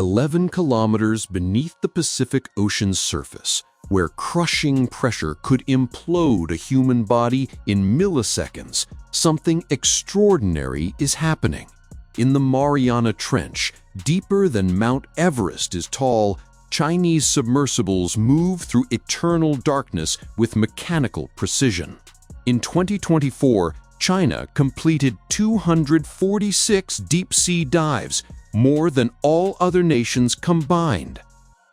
11 kilometers beneath the Pacific Ocean's surface, where crushing pressure could implode a human body in milliseconds, something extraordinary is happening. In the Mariana Trench, deeper than Mount Everest is tall, Chinese submersibles move through eternal darkness with mechanical precision. In 2024, China completed 246 deep-sea dives, more than all other nations combined.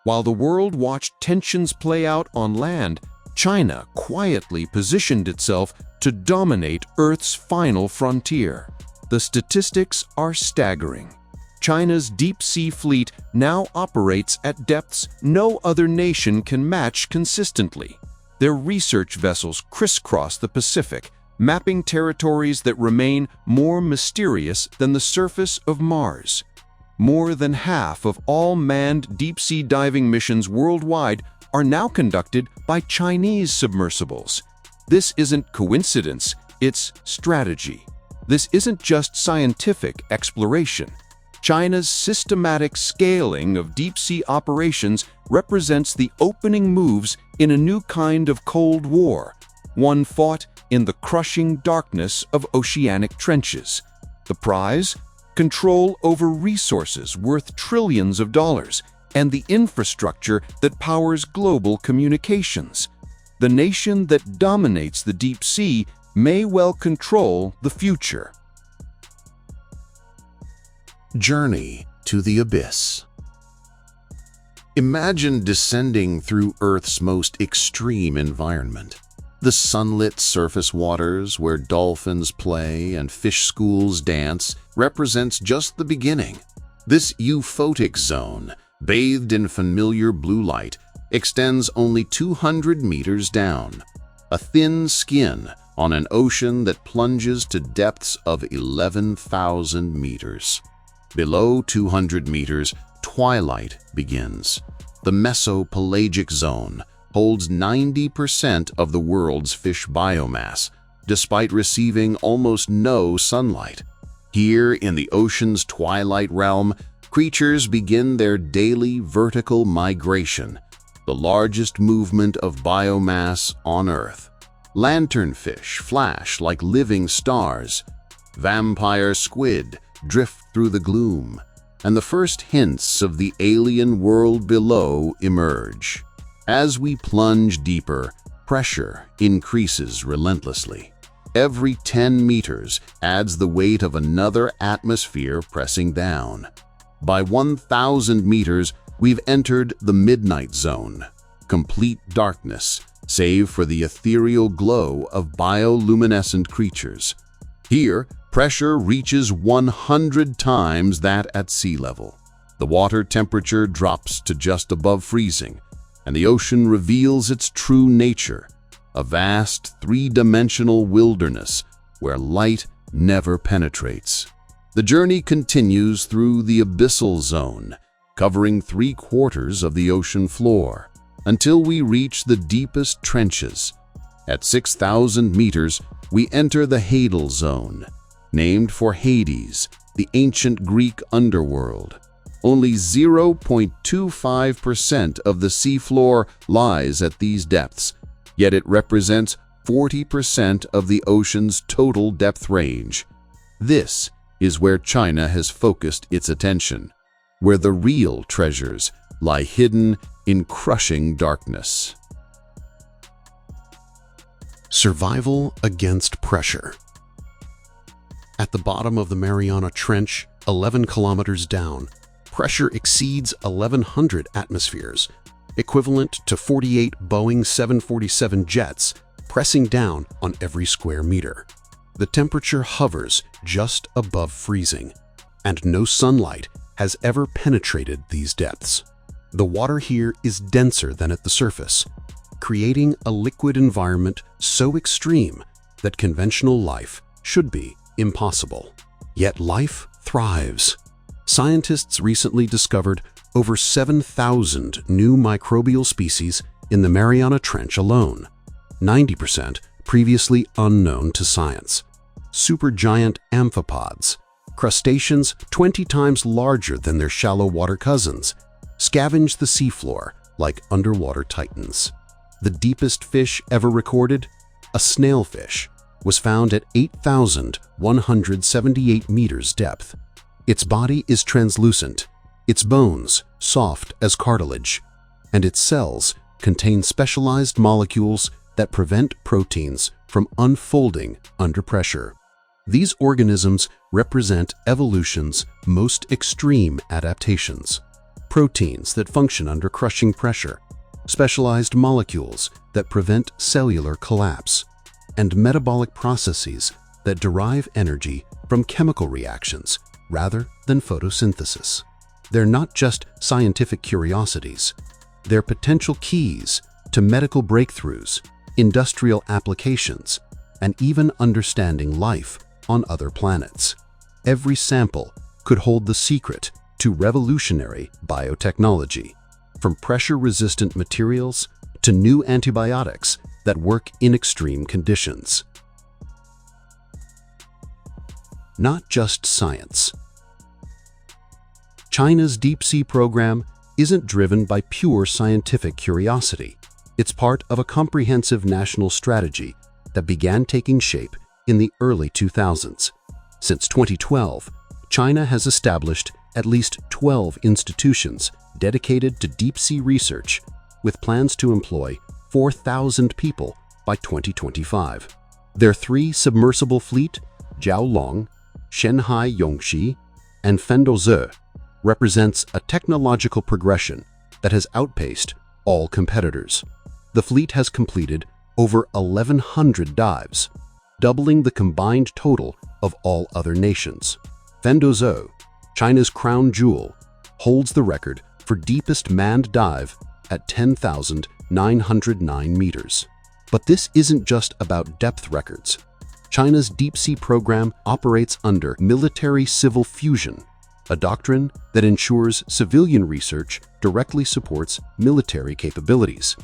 While the world watched tensions play out on land, China quietly positioned itself to dominate Earth's final frontier. The statistics are staggering. China's deep-sea fleet now operates at depths no other nation can match consistently. Their research vessels crisscross the Pacific, mapping territories that remain more mysterious than the surface of Mars. More than half of all manned deep-sea diving missions worldwide are now conducted by Chinese submersibles. This isn't coincidence, it's strategy. This isn't just scientific exploration. China's systematic scaling of deep-sea operations represents the opening moves in a new kind of Cold War, one fought in the crushing darkness of oceanic trenches. The prize? Control over resources worth trillions of dollars and the infrastructure that powers global communications. The nation that dominates the deep sea may well control the future. Journey to the abyss. Imagine descending through Earth's most extreme environment. The sunlit surface waters where dolphins play and fish schools dance represents just the beginning. This euphotic zone, bathed in familiar blue light, extends only 200 meters down. A thin skin on an ocean that plunges to depths of 11,000 meters. Below 200 meters, twilight begins. The mesopelagic zone holds 90% of the world's fish biomass, despite receiving almost no sunlight. Here in the ocean's twilight realm, creatures begin their daily vertical migration, the largest movement of biomass on Earth. Lanternfish flash like living stars. Vampire squid drift through the gloom, and the first hints of the alien world below emerge. As we plunge deeper, pressure increases relentlessly. Every 10 meters adds the weight of another atmosphere pressing down. By 1,000 meters, we've entered the midnight zone, complete darkness, save for the ethereal glow of bioluminescent creatures. Here, pressure reaches 100 times that at sea level. The water temperature drops to just above freezing, and the ocean reveals its true nature, a vast three-dimensional wilderness where light never penetrates. The journey continues through the abyssal zone, covering 3/4 of the ocean floor, until we reach the deepest trenches. At 6,000 meters, we enter the Hadal zone, named for Hades, the ancient Greek underworld. Only 0.25% of the seafloor lies at these depths, yet it represents 40% of the ocean's total depth range. This is where China has focused its attention, where the real treasures lie hidden in crushing darkness. Survival against pressure. At the bottom of the Mariana Trench, 11 kilometers down, pressure exceeds 1,100 atmospheres, equivalent to 48 Boeing 747 jets pressing down on every square meter. The temperature hovers just above freezing, and no sunlight has ever penetrated these depths. The water here is denser than at the surface, creating a liquid environment so extreme that conventional life should be impossible. Yet life thrives. Scientists recently discovered over 7,000 new microbial species in the Mariana Trench alone, 90% previously unknown to science. Supergiant amphipods, Crustaceans 20 times larger than their shallow water cousins scavenge the seafloor like underwater titans. The deepest fish ever recorded, a snailfish, was found at 8,178 meters depth. Its body is translucent, its bones soft as cartilage, and its cells contain specialized molecules that prevent proteins from unfolding under pressure. These organisms represent evolution's most extreme adaptations. Proteins that function under crushing pressure, specialized molecules that prevent cellular collapse, and metabolic processes that derive energy from chemical reactions rather than photosynthesis. They're not just scientific curiosities. They're potential keys to medical breakthroughs, industrial applications, and even understanding life on other planets. Every sample could hold the secret to revolutionary biotechnology, from pressure-resistant materials to new antibiotics that work in extreme conditions. Not just science. China's deep-sea program isn't driven by pure scientific curiosity. It's part of a comprehensive national strategy that began taking shape in the early 2000s. Since 2012, China has established at least 12 institutions dedicated to deep-sea research, with plans to employ 4,000 people by 2025. Their 3 submersible fleet, Jiaolong, Shenhai Yongxi, and Fendozhe, represents a technological progression that has outpaced all competitors. The fleet has completed over 1,100 dives, doubling the combined total of all other nations. Fendozhe, China's crown jewel, holds the record for deepest manned dive at 10,909 meters. But this isn't just about depth records. China's deep-sea program operates under military-civil fusion, a doctrine that ensures civilian research directly supports military capabilities.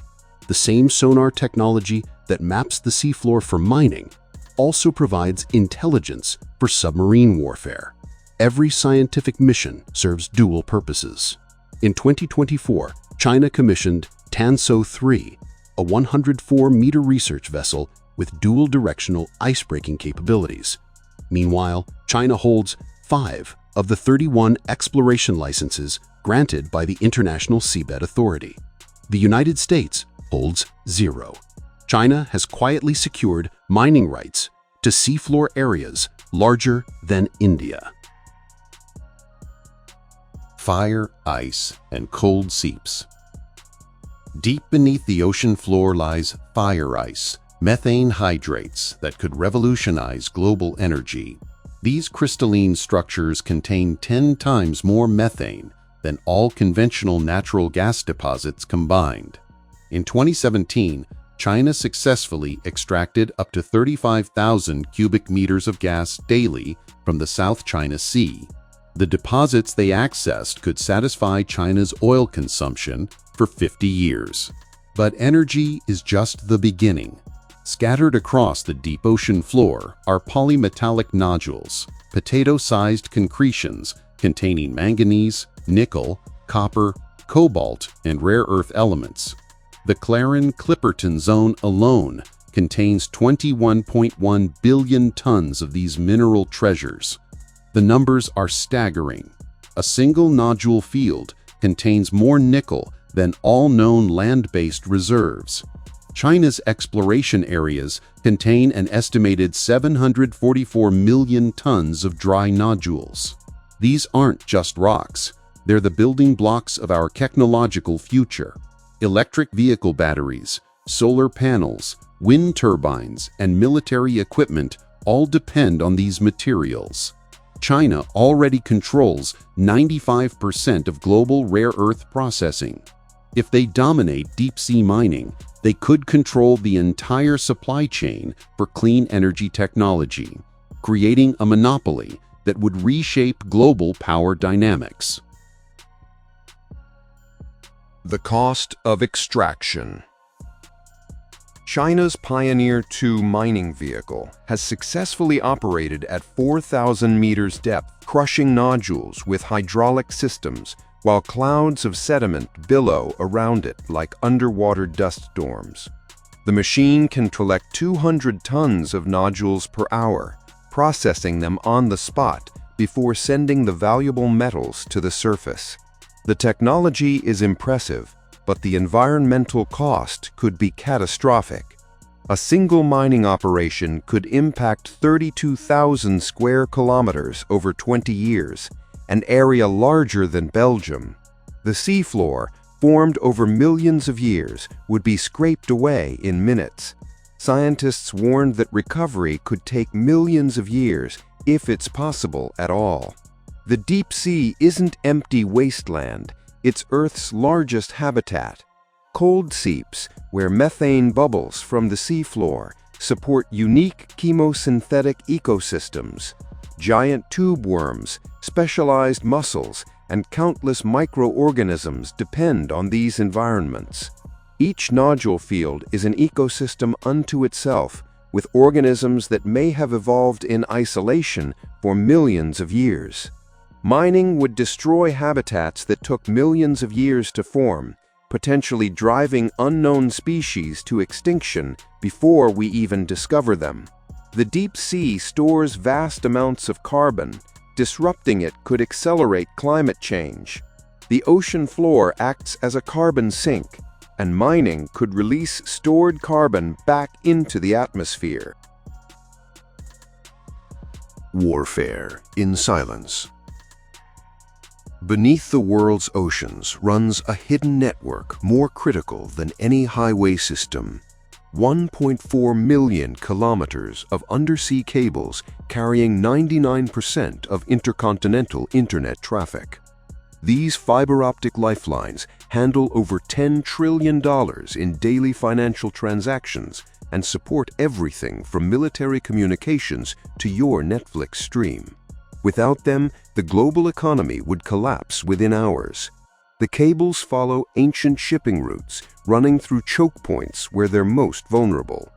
The same sonar technology that maps the seafloor for mining also provides intelligence for submarine warfare. Every scientific mission serves dual purposes. In 2024, China commissioned Tanso-3, a 104-meter research vessel with dual-directional ice-breaking capabilities. Meanwhile, China holds 5 of the 31 exploration licenses granted by the International Seabed Authority. The United States holds 0. China has quietly secured mining rights to seafloor areas larger than India. Fire, ice, and cold seeps. Deep beneath the ocean floor lies fire ice, methane hydrates that could revolutionize global energy. These crystalline structures contain 10 times more methane than all conventional natural gas deposits combined. In 2017, China successfully extracted up to 35,000 cubic meters of gas daily from the South China Sea. The deposits they accessed could satisfy China's oil consumption for 50 years. But energy is just the beginning. Scattered across the deep ocean floor are polymetallic nodules, potato-sized concretions containing manganese, nickel, copper, cobalt, and rare earth elements. The Clarion-Clipperton Zone alone contains 21.1 billion tons of these mineral treasures. The numbers are staggering. A single nodule field contains more nickel than all known land-based reserves. China's exploration areas contain an estimated 744 million tons of dry nodules. These aren't just rocks. They're the building blocks of our technological future. Electric vehicle batteries, solar panels, wind turbines, and military equipment all depend on these materials. China already controls 95% of global rare earth processing. If they dominate deep-sea mining, they could control the entire supply chain for clean energy technology, creating a monopoly that would reshape global power dynamics. The cost of extraction. China's Pioneer 2 mining vehicle has successfully operated at 4,000 meters depth, crushing nodules with hydraulic systems, while clouds of sediment billow around it like underwater dust storms. The machine can collect 200 tons of nodules per hour, processing them on the spot before sending the valuable metals to the surface. The technology is impressive, but the environmental cost could be catastrophic. A single mining operation could impact 32,000 square kilometers over 20 years, an area larger than Belgium. The seafloor, formed over millions of years, would be scraped away in minutes. Scientists warned that recovery could take millions of years, if it's possible at all. The deep sea isn't empty wasteland. It's Earth's largest habitat. Cold seeps, where methane bubbles from the seafloor, support unique chemosynthetic ecosystems. Giant tube worms, specialized mussels, and countless microorganisms depend on these environments. Each nodule field is an ecosystem unto itself, with organisms that may have evolved in isolation for millions of years. Mining would destroy habitats that took millions of years to form, potentially driving unknown species to extinction before we even discover them. The deep sea stores vast amounts of carbon. Disrupting it could accelerate climate change. The ocean floor acts as a carbon sink, and mining could release stored carbon back into the atmosphere. Warfare in silence. Beneath the world's oceans runs a hidden network more critical than any highway system. 1.4 million kilometers of undersea cables carrying 99% of intercontinental internet traffic. These fiber optic lifelines handle over $10 trillion in daily financial transactions and support everything from military communications to your Netflix stream. Without them, the global economy would collapse within hours. The cables follow ancient shipping routes, running through choke points where they're most vulnerable.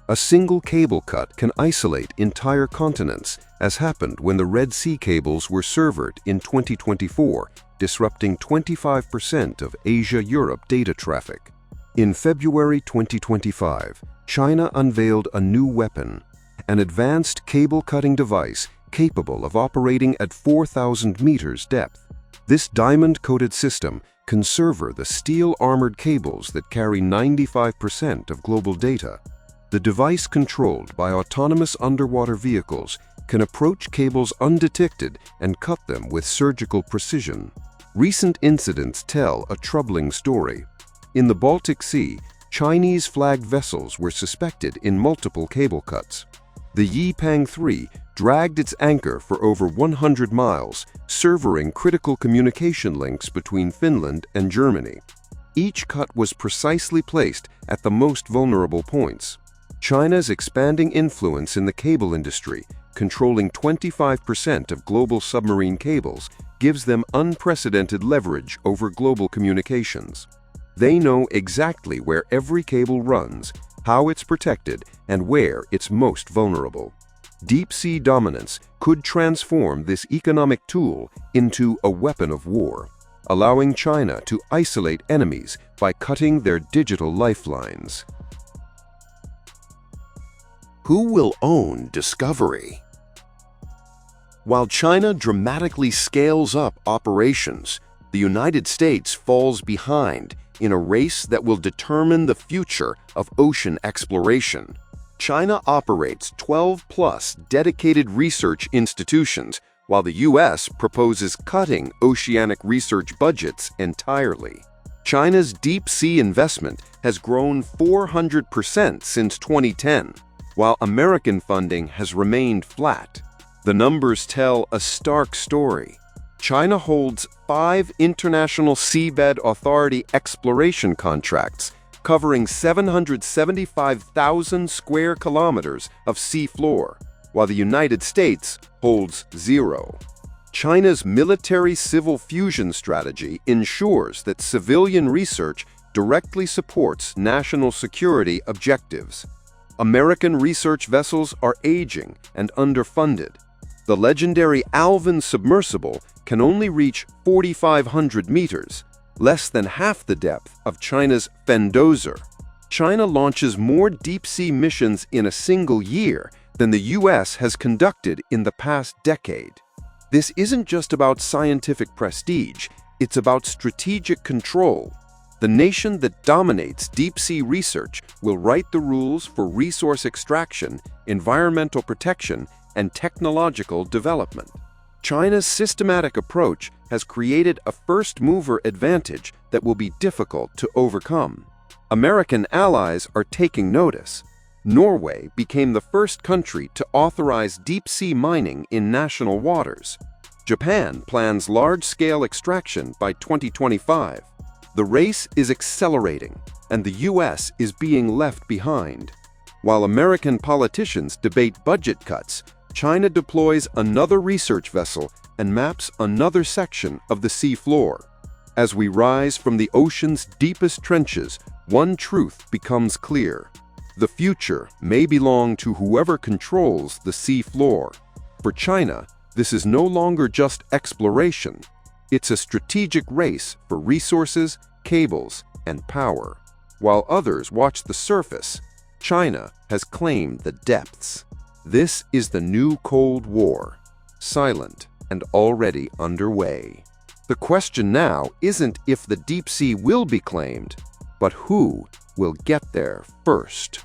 A single cable cut can isolate entire continents, as happened when the Red Sea cables were severed in 2024, disrupting 25% of Asia-Europe data traffic. In February 2025, China unveiled a new weapon, an advanced cable-cutting device capable of operating at 4,000 meters depth. This diamond-coated system can sever the steel-armored cables that carry 95% of global data. The device, controlled by autonomous underwater vehicles, can approach cables undetected and cut them with surgical precision. Recent incidents tell a troubling story. In the Baltic Sea, Chinese-flagged vessels were suspected in multiple cable cuts. The Yipang 3 dragged its anchor for over 100 miles, severing critical communication links between Finland and Germany. Each cut was precisely placed at the most vulnerable points. China's expanding influence in the cable industry, controlling 25% of global submarine cables, gives them unprecedented leverage over global communications. They know exactly where every cable runs, how it's protected, and where it's most vulnerable. Deep-sea dominance could transform this economic tool into a weapon of war, allowing China to isolate enemies by cutting their digital lifelines. Who will own Discovery? While China dramatically scales up operations, the United States falls behind in a race that will determine the future of ocean exploration. China operates 12-plus dedicated research institutions, while the U.S. proposes cutting oceanic research budgets entirely. China's deep-sea investment has grown 400% since 2010, while American funding has remained flat. The numbers tell a stark story. China holds 5 International Seabed Authority exploration contracts covering 775,000 square kilometers of seafloor, while the United States holds 0. China's military-civil fusion strategy ensures that civilian research directly supports national security objectives. American research vessels are aging and underfunded. The legendary Alvin submersible can only reach 4,500 meters, less than half the depth of China's Fendozer. China launches more deep-sea missions in a single year than the U.S. has conducted in the past decade. This isn't just about scientific prestige, it's about strategic control. The nation that dominates deep-sea research will write the rules for resource extraction, environmental protection, and technological development. China's systematic approach has created a first-mover advantage that will be difficult to overcome. American allies are taking notice. Norway became the first country to authorize deep-sea mining in national waters. Japan plans large-scale extraction by 2025. The race is accelerating, and the U.S. is being left behind. While American politicians debate budget cuts, China deploys another research vessel and maps another section of the sea floor. As we rise from the ocean's deepest trenches, one truth becomes clear. The future may belong to whoever controls the sea floor. For China, this is no longer just exploration. It's a strategic race for resources, cables, and power. While others watch the surface, China has claimed the depths. This is the new Cold War, silent and already underway. The question now isn't if the deep sea will be claimed, but who will get there first.